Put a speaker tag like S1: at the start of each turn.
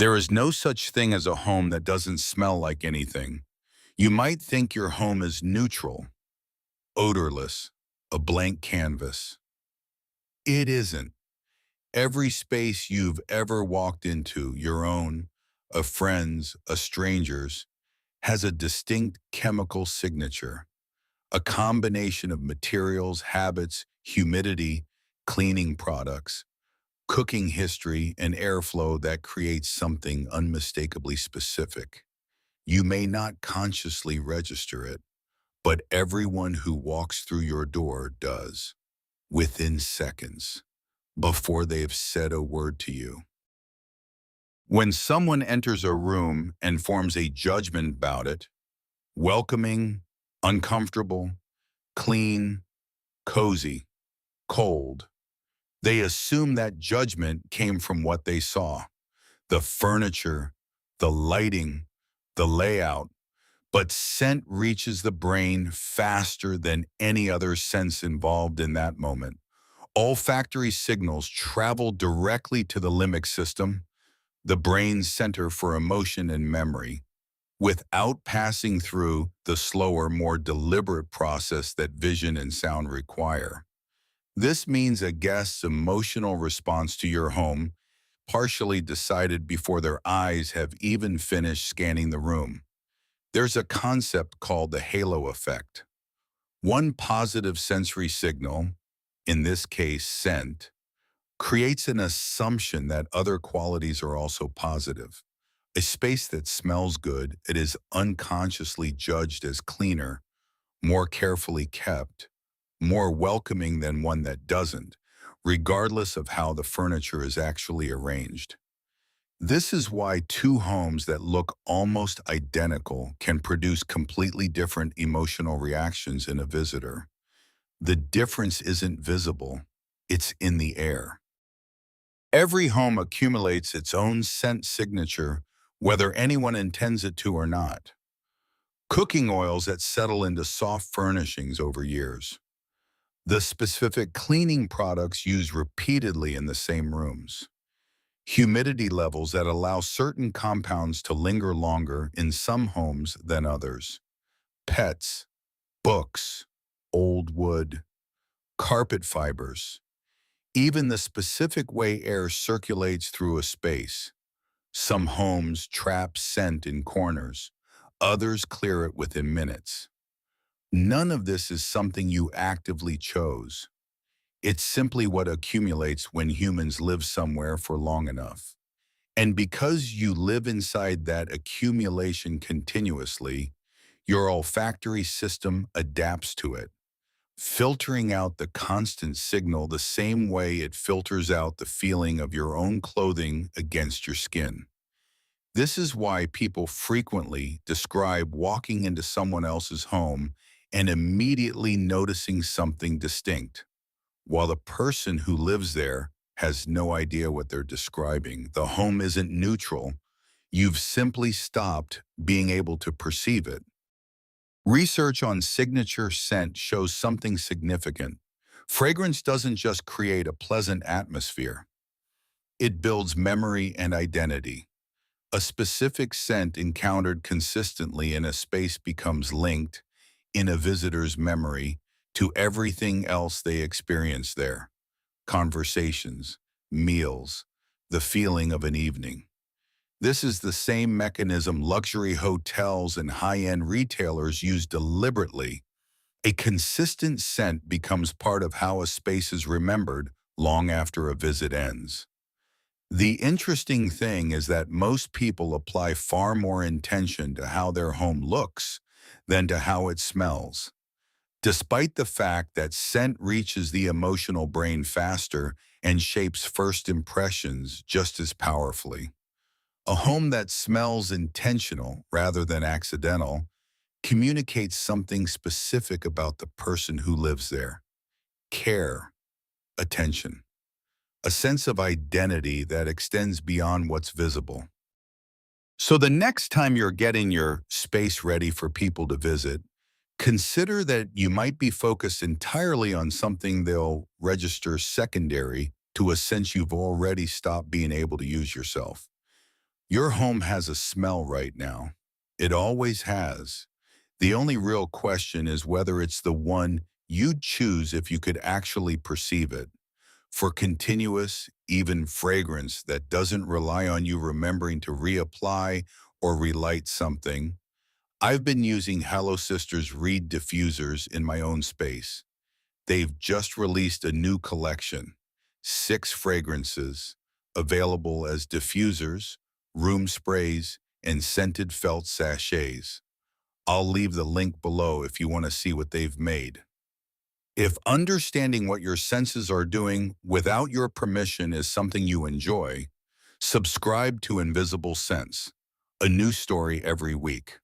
S1: There is no such thing as a home that doesn't smell like anything. You might think your home is neutral, odorless, a blank canvas. It isn't. Every space you've ever walked into, your own, a friend's, a stranger's, has a distinct chemical signature, a combination of materials, habits, humidity, cleaning products, cooking history, and airflow that creates something unmistakably specific. You may not consciously register it, but everyone who walks through your door does, within seconds, before they have said a word to you. When someone enters a room and forms a judgment about it, welcoming, uncomfortable, clean, cozy, cold, they assume that judgment came from what they saw, the furniture, the lighting, the layout. But scent reaches the brain faster than any other sense involved in that moment. Olfactory signals travel directly to the limbic system, the brain's center for emotion and memory, without passing through the slower, more deliberate process that vision and sound require. This means a guest's emotional response to your home partially decided before their eyes have even finished scanning the room. There's a concept called the halo effect. One positive sensory signal, in this case scent, creates an assumption that other qualities are also positive. A space that smells good, it is unconsciously judged as cleaner, more carefully kept, more welcoming than one that doesn't, regardless of how the furniture is actually arranged. This is why two homes that look almost identical can produce completely different emotional reactions in a visitor. The difference isn't visible, it's in the air. Every home accumulates its own scent signature, whether anyone intends it to or not. Cooking oils that settle into soft furnishings over years. The specific cleaning products used repeatedly in the same rooms. Humidity levels that allow certain compounds to linger longer in some homes than others. Pets, books, old wood, carpet fibers, even the specific way air circulates through a space. Some homes trap scent in corners, others clear it within minutes. None of this is something you actively chose. It's simply what accumulates when humans live somewhere for long enough. And because you live inside that accumulation continuously, your olfactory system adapts to it, filtering out the constant signal the same way it filters out the feeling of your own clothing against your skin. This is why people frequently describe walking into someone else's home and immediately noticing something distinct, while the person who lives there has no idea what they're describing. The home isn't neutral. You've simply stopped being able to perceive it. Research on signature scent shows something significant. Fragrance doesn't just create a pleasant atmosphere. It builds memory and identity. A specific scent encountered consistently in a space becomes linked, in a visitor's memory, to everything else they experience there. Conversations, meals, the feeling of an evening. This is the same mechanism luxury hotels and high-end retailers use deliberately. A consistent scent becomes part of how a space is remembered long after a visit ends. The interesting thing is that most people apply far more intention to how their home looks than to how it smells. Despite the fact that scent reaches the emotional brain faster and shapes first impressions just as powerfully. A home that smells intentional rather than accidental communicates something specific about the person who lives there. Care, attention, a sense of identity that extends beyond what's visible. So the next time you're getting your space ready for people to visit, consider that you might be focused entirely on something they'll register secondary to a sense you've already stopped being able to use yourself. Your home has a smell right now. It always has. The only real question is whether it's the one you'd choose if you could actually perceive it. For continuous, even fragrance that doesn't rely on you remembering to reapply or relight something, I've been using Hello Sisters Reed diffusers in my own space. They've just released a new collection, 6 fragrances, available as diffusers, room sprays, and scented felt sachets. I'll leave the link below if you want to see what they've made. If understanding what your senses are doing without your permission is something you enjoy, subscribe to Invisible Sense, a new story every week.